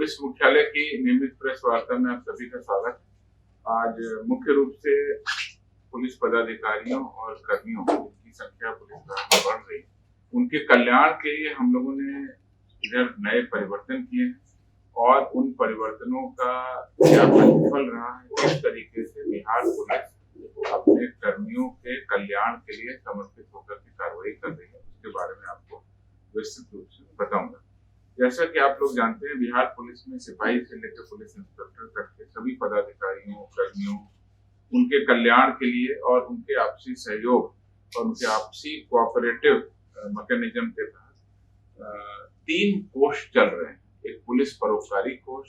Police मुख्यालय की नियमित प्रेस वार्ता में आप सभी का स्वागत है। आज मुख्य रूप से पुलिस पदाधिकारियों और कर्मियों की संख्या पुलिस में बढ़ रही है, उनके कल्याण के लिए हम लोगों ने इधर नए परिवर्तन किए हैं और उन परिवर्तनों का क्या प्रतिफल रहा है, किस तरीके से बिहार पुलिस अपने कर्मियों के कल्याण के लिए समर्पित होकर के कार्रवाई कर रही है, उसके बारे में आपको विस्तृत रूप से बताऊंगा। जैसा कि आप लोग जानते हैं, बिहार पुलिस में सिपाही से लेकर पुलिस इंस्पेक्टर तक के सभी पदाधिकारियों कर्मियों उनके कल्याण के लिए और उनके आपसी सहयोग और उनके आपसी कोऑपरेटिव मैकेनिज्म के तहत 3 कोष चल रहे हैं। एक पुलिस परोपकारी कोष,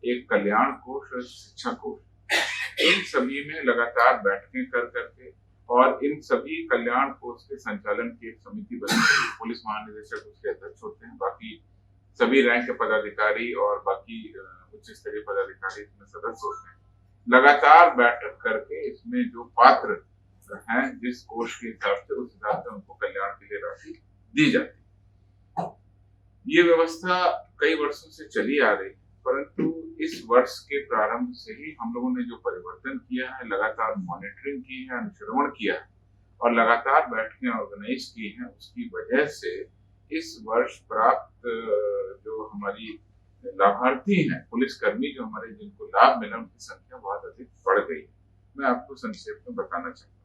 एक कल्याण कोष और शिक्षा कोष। इन सभी में लगातार बैठकें कर करके और इन सभी कल्याण कोष के संचालन की एक समिति बनी है। पुलिस महानिदेशक उसके अध्यक्ष होते हैं, बाकी सभी रैंक के पदाधिकारी और बाकी उच्च स्तरीय पदाधिकारी इसमें सदस्य होते हैं। लगातार बैठक करके इसमें जो पात्र हैं जिस कोष के हिसाब से उस हिसाब से उनको कल्याण के लिए राशि दी जाती है। ये व्यवस्था कई वर्षों से चली आ रही है, परंतु इस वर्ष के प्रारंभ से ही हम लोगों ने जो परिवर्तन किया है, लगातार मॉनिटरिंग की है, अनुश्रवण किया है और लगातार बैठकें ऑर्गेनाइज की हैं, उसकी वजह से इस वर्ष प्राप्त जो हमारी लाभार्थी हैं, पुलिसकर्मी जो हमारे जिनको लाभ मिला, उनकी संख्या बहुत अधिक बढ़ गई है। मैं आपको संक्षेप में बताना चाहता हूँ।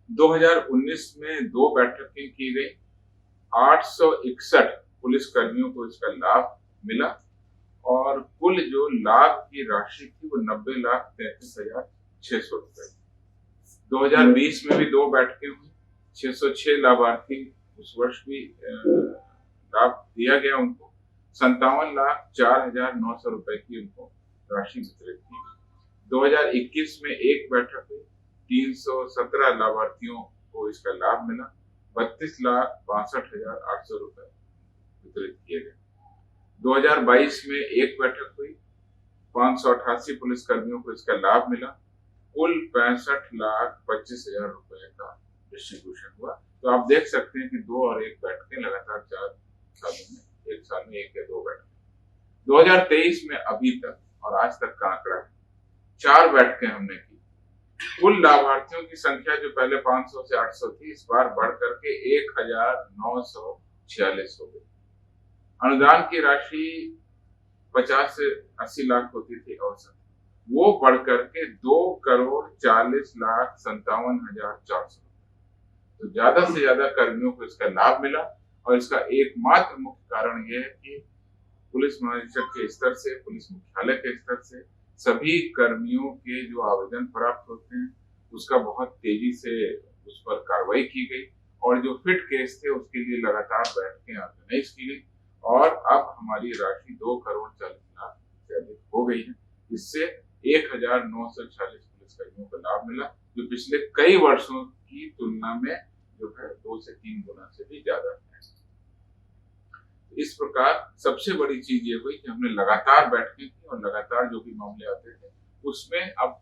2019 में 2 बैठकें की गई, 861 पुलिसकर्मियों को इसका लाभ मिला और कुल जो लाभ की राशि थी वो 90,33,600 रुपए। 2020 में भी 2 बैठकें हुई, 606 लाभार्थी उस वर्ष भी लाभ दिया गया उनको। 57,04,900 रुपए की उनको राशि वितरित की। 2021 में 1 बैठक हुई, 317 लाभार्थियों को इसका लाभ मिला, 32,62,800 रुपए वितरित किए गए। 2022 में 1 बैठक हुई, 588 पुलिसकर्मियों को इसका लाभ मिला, कुल 65,25,000 रुपए का डिस्ट्रीब्यूशन हुआ। तो आप देख सकते हैं कि 2 और 1 बैठकें लगातार 4 सालों में, 1 साल में 1 या 2 बैठकें। 2023 में अभी तक और आज तक का आंकड़ा है, 4 बैठकें हमने की। कुल लाभार्थियों की संख्या जो पहले 500 से 800 थी, इस बार बढ़ करके 1,946 हो गई। अनुदान की राशि 50 से 80 लाख होती थी औसत, वो बढ़ करके 2,40,57,400। तो ज्यादा से ज्यादा कर्मियों को इसका लाभ मिला और इसका एकमात्र मुख्य कारण यह है कि पुलिस महानिदेशक के स्तर से, पुलिस मुख्यालय के स्तर से सभी कर्मियों के जो आवेदन प्राप्त होते हैं उसका बहुत तेजी से उस पर कार्रवाई की गई और जो फिट केस थे उसके लिए लगातार बैठकें ऑर्गेनाइज की गई और अब हमारी राशि 2,40,00,000 से अधिक हो गई है। इससे 1,946 पुलिसकर्मियों को लाभ मिला, जो पिछले कई वर्षों की तुलना में जो है 2 से 3 गुना से भी ज्यादा है। इस प्रकार सबसे बड़ी चीज ये हुई कि हमने लगातार बैठकें की और लगातार जो भी मामले आते थे उसमें अब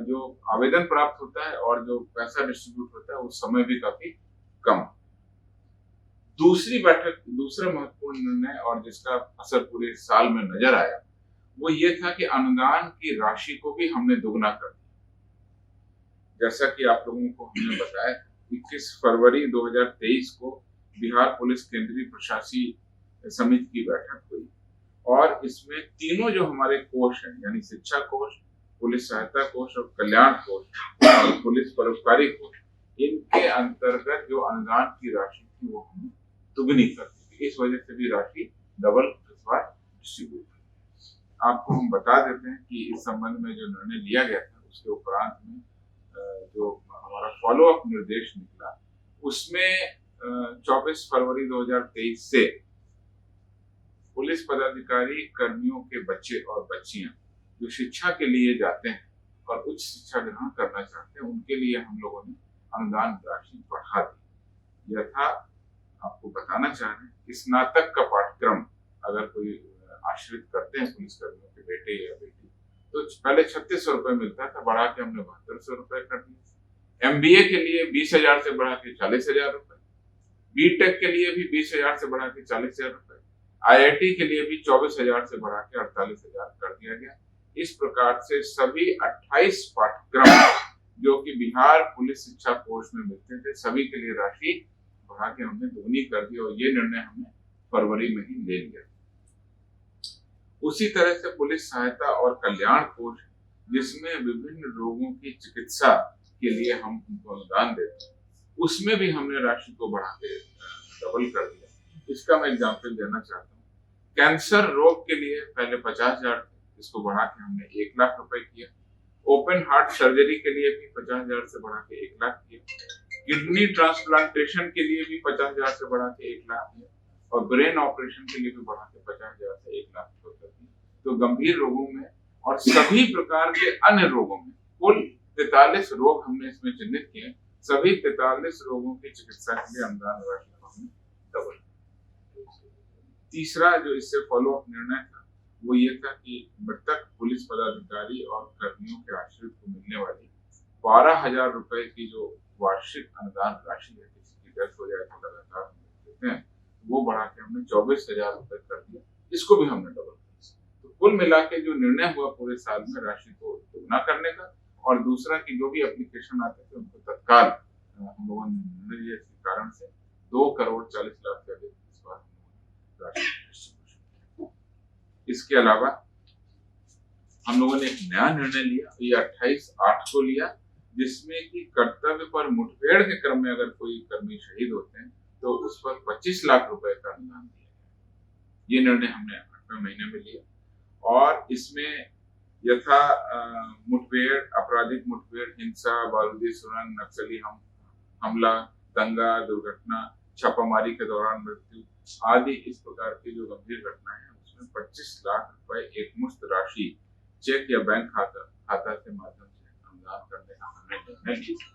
जो आवेदन प्राप्त होता है और जो पैसा डिस्ट्रीब्यूट होता है उस समय भी काफी कम। दूसरा महत्वपूर्ण निर्णय और जिसका असर पूरे साल में नजर आया वो ये था कि अनुदान की राशि को भी हमने दुगना कर दिया। जैसा कि आप लोगों को हमने बताया, 21 फरवरी 2023 को बिहार पुलिस केंद्रीय प्रशासकीय समिति की बैठक हुई और इसमें तीनों जो हमारे कोष हैं, यानी शिक्षा कोष, पुलिस सहायता कोष और कल्याण कोष और पुलिस परोपकारी कोष, इनके अंतर्गत जो अनुदान की राशि थी वो हमने दुगनी कर दी। इस वजह से भी राशि डबल इस बार डिस्ट्रीब्यूट हुई। आपको हम बता देते हैं कि इस संबंध में जो निर्णय लिया गया था उसके उपरांत में जो हमारा फॉलो अप निर्देश निकला उसमें 24 फरवरी 2023 से पुलिस पदाधिकारी कर्मियों के बच्चे और बच्चियां जो शिक्षा के लिए जाते हैं और उच्च शिक्षा ग्रहण करना चाहते हैं उनके लिए हम लोगों ने अनुदान राशि बढ़ा दी। यथा आपको बताना चाह रहे हैं, स्नातक का पाठ्यक्रम अगर कोई आश्रित करते हैं पुलिसकर्मियों के बेटे या बेटी तो पहले 3600 रुपए मिलता था, बढ़ा के हमने 7200 रुपए कर दिया। MBA के लिए 20,000 से बढ़ा के 40,000 रुपए, BTech के लिए भी 20,000 से बढ़ा के 40,000 रुपए, IIT के लिए भी 24,000 से बढ़ा के 48,000 कर दिया गया। इस प्रकार से सभी 28 पाठ्यक्रम जो कि बिहार पुलिस शिक्षा कोष में मिलते थे, सभी के लिए राशि बढ़ा के हमने दोगुनी कर दी और ये निर्णय हमने फरवरी में ही ले लिया। उसी तरह से पुलिस सहायता और कल्याण कोष, जिसमें विभिन्न रोगों की चिकित्सा के लिए हम उनको अनुदान देते हैं, उसमें भी हमने राशि को बढ़ा के डबल कर दिया। इसका मैं एग्जाम्पल देना चाहता हूँ। कैंसर रोग के लिए पहले 50,000, इसको बढ़ा के हमने 1 लाख रुपए किया। ओपन हार्ट सर्जरी के लिए भी 50,000 से बढ़ा के 1 लाख किया। किडनी ट्रांसप्लांटेशन के लिए भी 50,000 से बढ़ा के 1 लाख किया और ब्रेन ऑपरेशन के लिए भी बढ़ा के 50,000 से 1 लाख रुपए कर दिया। तो गंभीर रोगों में और सभी प्रकार के अन्य रोगों में कुल 43 रोग हमने इसमें चिन्हित किए। सभी 43 रोगों की चिकित्सा के लिए अनुदान राशि को हमने डबल। तीसरा जो इससे फॉलो अप निर्णय था वो ये था कि मृतक पुलिस पदाधिकारी और कर्मियों के आश्रित को मिलने वाली 12,000 रुपए की जो वार्षिक अनुदान राशि है, किसी की डेथ हो जाए तो लगातार देते हैं, वो बढ़ा के हमने 24,000 रुपए कर दिया। इसको भी हमने डबल किया। तो कुल मिला के जो निर्णय हुआ पूरे साल में राशि को दोगुना करने का, और दूसरा कि जो भी एप्लीकेशन आते थे उनको तत्काल हम लोगों ने निर्णय लिया। इसी कारण से 2,40,00,000 से अधिक इस बार राशि। इसके अलावा हम लोगों ने एक नया निर्णय लिया, ये 28/8 को लिया, जिसमें कि कर्तव्य पर मुठभेड़ के क्रम में अगर कोई कर्मी शहीद होते हैं तो उस पर 25 लाख रुपए का अनुदान दिया गया। ये निर्णय हमने 8वें महीने में लिया और इसमें यथा मुठभेड़, आपराधिक मुठभेड़, हिंसा, बारूदी सुरंग, नक्सली हमला, दंगा, दुर्घटना, छापामारी के दौरान मृत्यु आदि इस प्रकार की जो गंभीर घटनाएं हैं उसमें 25 लाख रुपए एक मुश्त राशि चेक या बैंक खाता के माध्यम से अनुदान करने का हमने निर्णय लिया।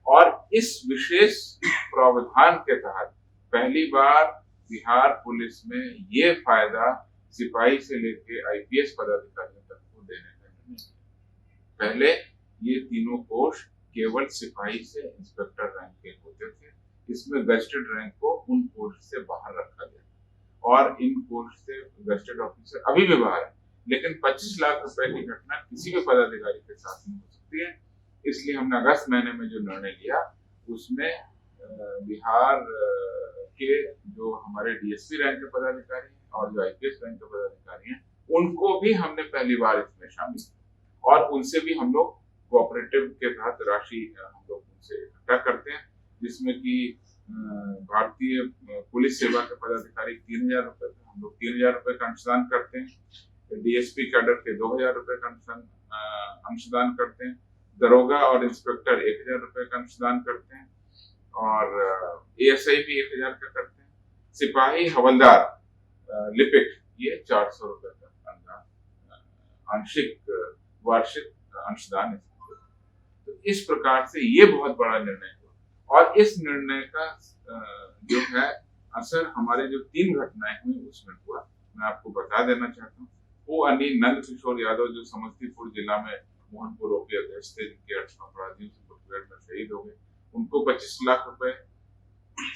और इस विशेष प्रावधान के तहत पहली बार बिहार पुलिस में ये फायदा सिपाही से लेके IPS पदाधिकारियों तक को देने का निर्णय लिया। पहले ये तीनों कोष केवल सिपाही से इंस्पेक्टर रैंक के होते थे, इसमें गजेटेड रैंक को उन कोष से बाहर रखा गया और इन कोष से गजेटेड ऑफिसर अभी भी बाहर है, लेकिन 25 लाख रुपए की घटना किसी भी पदाधिकारी के साथ नहीं हो सकती है। इसलिए हमने अगस्त महीने में जो निर्णय लिया उसमें बिहार के जो हमारे DSP रैंक के पदाधिकारी हैं और जो IPS रैंक के पदाधिकारी हैं उनको भी हमने पहली बार इसमें शामिल किया और उनसे भी हम लोग कोऑपरेटिव के तहत राशि हम लोग उनसे इकट्ठा करते हैं, जिसमें कि भारतीय पुलिस सेवा के पदाधिकारी 3,000 रुपए का हम लोग 3,000 रुपए का अंशदान करते हैं। DSP कैडर के 2,000 रुपए का अंशदान करते हैं। दरोगा और इंस्पेक्टर 1,000 रुपए का अंशदान करते हैं और ASI भी 1,000 का करते हैं। सिपाही, हवलदार, लिपिक ये 400 रुपए का अनुदान आंशिक वार्षिक अंशदान। तो इस प्रकार से ये बहुत बड़ा निर्णय हुआ और इस निर्णय का जो है असर हमारे जो 3 घटनाएं हुई उसमें हुआ। मैं आपको बता देना चाहता हूँ। वो नंद किशोर यादव जो समस्तीपुर जिला में मोहनपुर ओपी अध्यक्ष थे, जिनके 8 अपराधियों से मुठभेड़ में शहीद हो गए, उनको 25 लाख रुपए।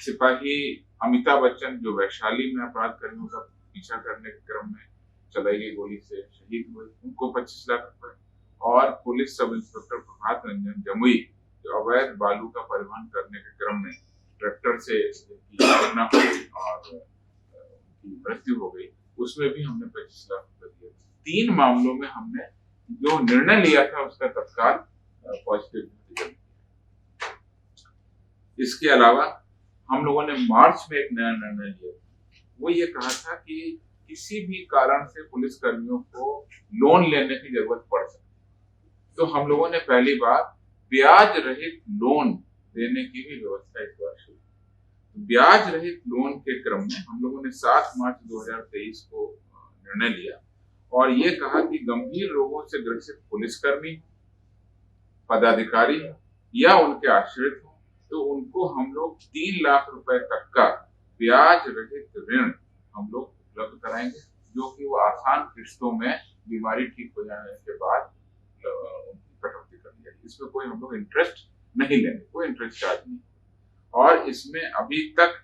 सिपाही अमिताभ बच्चन जो वैशाली में अपराध कर्मियों का पीछा करने के क्रम में चलाई गई गोली से शहीद हुए, उनको 25 लाख रुपए। और police sub inspector Prabhat Ranjan Jamui जो अवैध बालू का परिवहन करने के क्रम में ट्रैक्टर से घटना हो गई और उनकी मृत्यु हो गई, उसमें भी हमने 25 लाख रुपए दिए। 3 मामलों में हमने जो निर्णय लिया था उसका तत्काल पॉजिटिव रिजल्ट दिया। इसके अलावा हम लोगों ने मार्च में एक नया निर्णय लिया, वो ये कहा था कि किसी भी कारण से पुलिस कर्मियों को लोन लेने की जरूरत पड़ सकती, तो हम लोगों ने पहली बार ब्याज रहित लोन देने की भी व्यवस्था इस बार शुरू की। ब्याज रहित लोन के क्रम में हम लोगों ने 7 मार्च 2023 को निर्णय लिया और ये कहा कि गंभीर रोगों से ग्रसित पुलिसकर्मी, पदाधिकारी या उनके आश्रित हो तो उनको हम लोग 3 लाख रुपए तक का ब्याज रहित ऋण हम लोग उपलब्ध कराएंगे, जो कि वो आसान किस्तों में बीमारी ठीक हो जाने के बाद कटौती कर दी जाएगी। इसमें कोई हम लोग इंटरेस्ट नहीं लेंगे, कोई इंटरेस्ट चार्ज नहीं। और इसमें अभी तक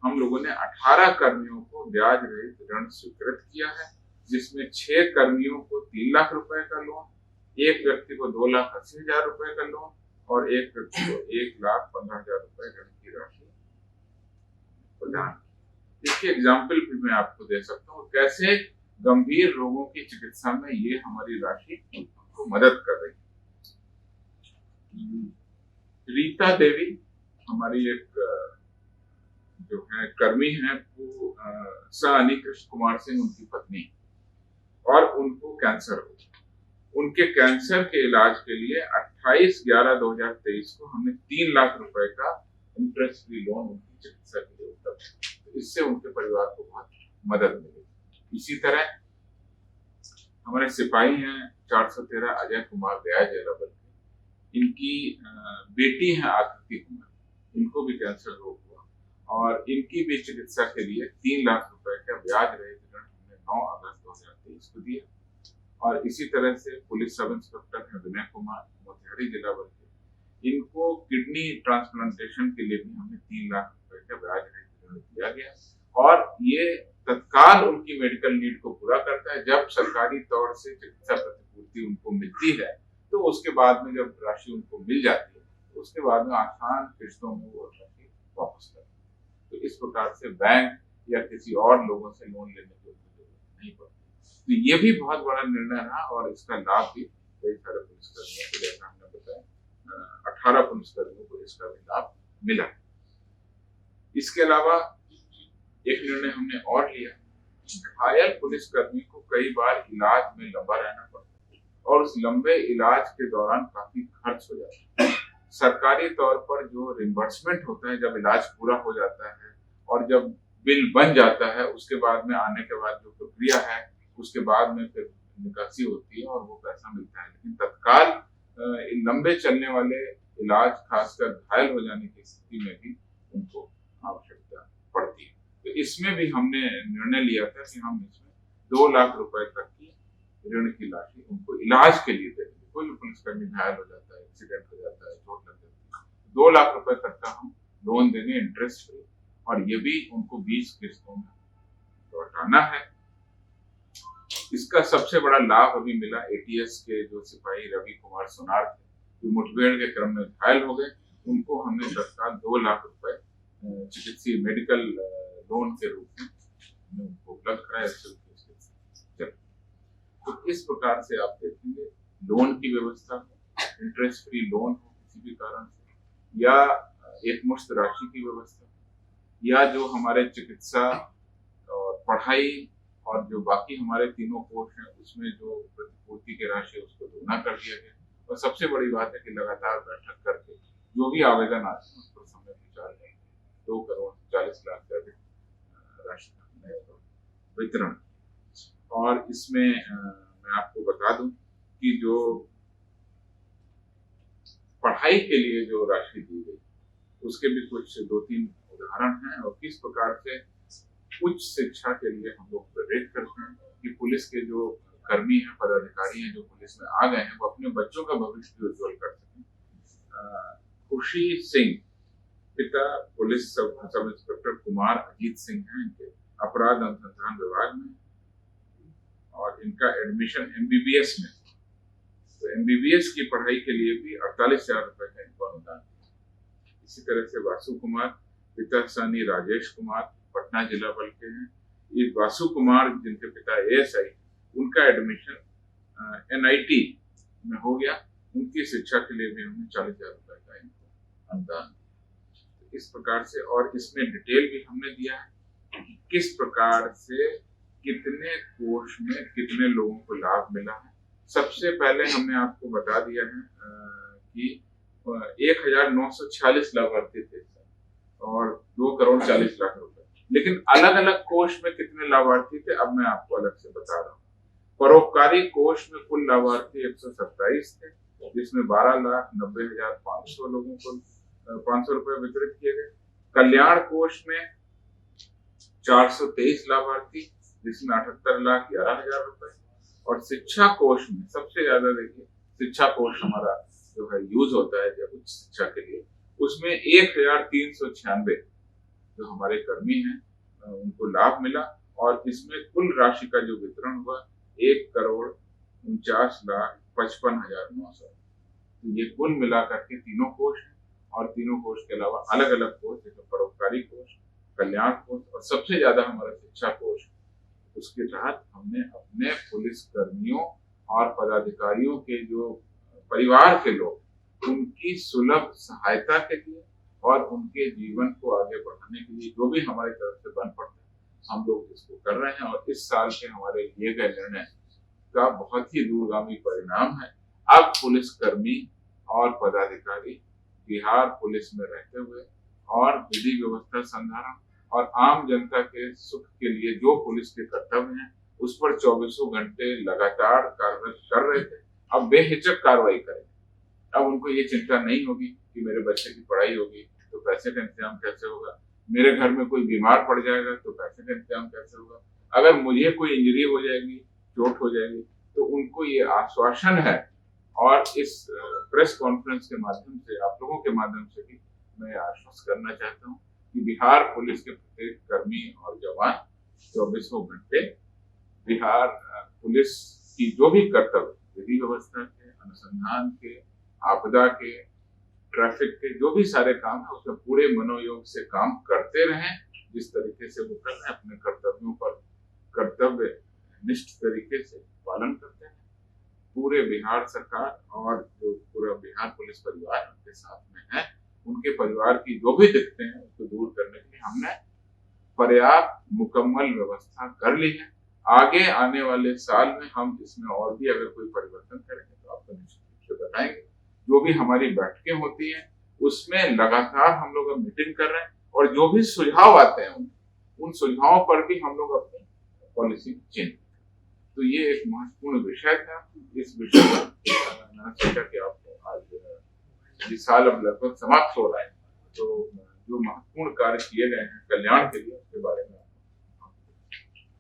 हम लोगों ने 18 कर्मियों को ब्याज रहित ऋण स्वीकृत किया है, जिसमें 6 कर्मियों को 3 लाख रुपए का लोन, एक व्यक्ति को 2,80,000 रुपए का लोन और एक व्यक्ति को 1,15,000 रुपए ऋण की राशि प्रदान। इसके एग्जाम्पल भी मैं आपको दे सकता हूँ कैसे गंभीर रोगों की चिकित्सा में ये हमारी राशि हमको मदद कर रही है। रीता देवी हमारी एक जो है कर्मी है, वो सानी कृष्ण कुमार सिंह उनकी पत्नी, और उनको कैंसर हो गया। उनके कैंसर के इलाज के लिए 28/11/2023 को हमने 3 लाख रुपए का इंटरेस्ट फ्री लोन उनकी चिकित्सा के लिए उपलब्ध किया। तो इससे उनके परिवार को बहुत मदद मिली। इसी तरह हमारे सिपाही हैं 413 अजय कुमार गया जेलाबल के, इनकी बेटी है आकृति कुमार, इनको भी कैंसर रोग हुआ और इनकी भी चिकित्सा के लिए 3 लाख रुपए का ब्याज रहित ऋण हमने 9 अगस्त 2023 को दिया। और इसी तरह से पुलिस सब इंस्पेक्टर है विनय कुमार मोतिहारी जिला बल के, इनको किडनी ट्रांसप्लांटेशन के लिए भी हमने 3 लाख रुपए का ब्याज रहित ऋण दिया गया। और ये तत्काल उनकी मेडिकल नीड को पूरा करता है। जब सरकारी तौर से चिकित्सा प्रतिपूर्ति उनको मिलती है तो उसके बाद में जब राशि उनको मिल जाती है तो उसके बाद में आसान किस्तों में वो राशि वापस करते हैं। तो इस प्रकार से बैंक या किसी और लोगों से लोन लेने की जरूरत नहीं पड़ती। तो ये भी बहुत बड़ा निर्णय रहा और इसका लाभ भी कई सारे पुलिसकर्मियों को, जैसा हमने बताया 18 पुलिसकर्मियों को इसका भी लाभ मिला। इसके अलावा एक निर्णय हमने और लिया, घायल पुलिसकर्मी को कई बार इलाज में लंबा रहना पड़ता है और उस लंबे इलाज के दौरान काफी खर्च हो जाता है। सरकारी तौर पर जो रिम्बर्समेंट होता है जब इलाज पूरा हो जाता है और जब बिल बन जाता है, उसके बाद में आने के बाद जो प्रक्रिया है उसके बाद में फिर निकासी होती है और वो पैसा मिलता है। लेकिन तत्काल लंबे चलने वाले इलाज, खासकर घायल हो जाने की स्थिति में भी उनको आवश्यकता पड़ती है। तो इसमें भी हमने निर्णय लिया था कि हम इसमें 2 लाख रुपए तक की ऋण की राशि उनको इलाज के लिए देंगे। कोई भी पुलिसकर्मी घायल हो जाता है, एक्सीडेंट हो जाता है, चोट लग जाती है, 2 लाख रुपए तक का हम लोन देंगे इंटरेस्ट फ्री, और ये भी उनको 20 किस्तों में लौटाना है। इसका सबसे बड़ा लाभ अभी मिला एटीएस के जो सिपाही रवि कुमार सोनार थे, जो मुठभेड़ के क्रम में घायल हो गए। उनको हमने तत्काल 2 लाख रुपए चिकित्सीय मेडिकल लोन के रूप में उनको उपलब्ध कराया। तो इस प्रकार से आप देखेंगे लोन की व्यवस्था, इंटरेस्ट फ्री लोन हो किसी भी कारण से, या एक मुश्त राशि की व्यवस्था, या जो हमारे चिकित्सा और पढ़ाई और जो बाकी हमारे तीनों कोर्स हैं उसमें जो प्रतिपूर्ति की राशि है उसको दोगुना कर दिया गया। और सबसे बड़ी बात है कि लगातार बैठक करके जो भी आवेदन आते हैं उस पर समय विचार करें। 2,40,00,000 से अधिक राशि का वितरण। और इसमें मैं आपको बता दूं कि जो पढ़ाई के लिए जो राशि दी गई उसके भी कुछ 2-3 उदाहरण हैं और किस प्रकार से उच्च शिक्षा के लिए हम लोग प्रेरित करते हैं कि पुलिस के जो कर्मी हैं, पदाधिकारी हैं जो पुलिस में आ गए हैं, वो अपने बच्चों का भविष्य भी उज्जवल कर सकें। खुशी सिंह पिता police sub inspector Kumar Ajit Singh हैं, इनके अपराध अनुसंधान विभाग में, और इनका एडमिशन एमबीबीएस में। तो एमबीबीएस की पढ़ाई के लिए भी 48,000 रुपए का इनको अनुदान। इसी तरह से वासु कुमार पिता सानी राजेश कुमार पटना जिला बल के हैं। ये वासु कुमार जिनके पिता एएसआई, उनका एडमिशन एनआईटी में हो गया। उनकी शिक्षा के लिए भी हमने 40,000 रुपए का इनको अनुदान। इस प्रकार से, और इसमें डिटेल भी हमने दिया है कि किस प्रकार से कितने कोर्स में कितने लोगों को लाभ मिला है। सबसे पहले हमने आपको बता दिया है कि 1,946 लाभार्थी थे और 2,40,00,000 रुपए। लेकिन अलग अलग कोष में कितने लाभार्थी थे अब मैं आपको अलग से बता रहा हूँ। परोपकारी कोष में कुल लाभार्थी 127 थे, जिसमें 12,90,500 लोगों को 500 रुपए वितरित किए गए। कल्याण कोष में 423 लाभार्थी, जिसमें 78,11,000 रुपए। और शिक्षा कोष में सबसे ज्यादा देखिए, शिक्षा कोष हमारा जो है यूज होता है जब उच्च शिक्षा के लिए, उसमें 1,396 जो हमारे कर्मी हैं उनको लाभ मिला और इसमें कुल राशि का जो वितरण हुआ 1,49,55,900। तो ये कुल मिलाकर के तीनों कोष हैं और तीनों कोष के अलावा अलग अलग कोष जैसे परोपकारी कोष, कल्याण कोष और सबसे ज्यादा हमारा शिक्षा कोष, उसके तहत हमने अपने पुलिस कर्मियों और पदाधिकारियों के जो परिवार के लोग उनकी सुलभ सहायता के लिए और उनके जीवन को आगे बढ़ाने के लिए जो भी हमारी तरफ से बन पड़ता है हम लोग इसको कर रहे हैं। और इस साल के हमारे लिए गए निर्णय का बहुत ही दूरगामी परिणाम है। अब पुलिसकर्मी और पदाधिकारी बिहार पुलिस में रहते हुए और विधि व्यवस्था संधारण और आम जनता के सुख के लिए जो पुलिस के कर्तव्य हैं उस पर 24 घंटे लगातार कार्रवाई कर रहे थे, अब बेहिचक कार्रवाई करेंगे। अब उनको ये चिंता नहीं होगी कि मेरे बच्चे की पढ़ाई होगी तो पैसे का इंतजाम कैसे होगा, मेरे घर में कोई बीमार पड़ जाएगा तो पैसे का इंतजाम कैसे होगा, अगर मुझे कोई इंजरी हो जाएगी, चोट हो जाएगी, तो उनको ये आश्वासन है। और इस प्रेस कॉन्फ्रेंस के माध्यम से आप लोगों के माध्यम से भी मैं आश्वस्त करना चाहता हूँ कि बिहार पुलिस के प्रत्येक कर्मी और जवान 24 घंटे बिहार पुलिस की जो भी कर्तव्य विधि व्यवस्था के, अनुसंधान के, आपदा के, ट्रैफिक के जो भी सारे काम है उसमें पूरे मनोयोग से काम करते रहें। जिस तरीके से वो कर रहे हैं अपने कर्तव्यों पर कर्तव्य निष्ठ तरीके से पालन करते हैं। पूरे बिहार सरकार और जो पूरा बिहार पुलिस परिवार उनके साथ में है, उनके परिवार की जो भी दिक्कतें हैं उसको दूर करने के लिए हमने पर्याप्त मुकम्मल व्यवस्था कर ली है। आगे आने वाले साल में हम इसमें और भी अगर कोई परिवर्तन करेंगे तो आपको निश्चित रूप से बताएंगे। जो भी हमारी बैठकें होती हैं उसमें लगातार हम लोग अब मीटिंग कर रहे हैं और जो भी सुझाव आते हैं उन सुझावों पर भी हम लोग अपनी पॉलिसी चेंज। तो ये एक महत्वपूर्ण विषय था। इस विषय पर मैंने सोचा कि आपको आज ये साल अब लगभग समाप्त हो रहा है, तो जो महत्वपूर्ण कार्य किए गए हैं कल्याण के लिए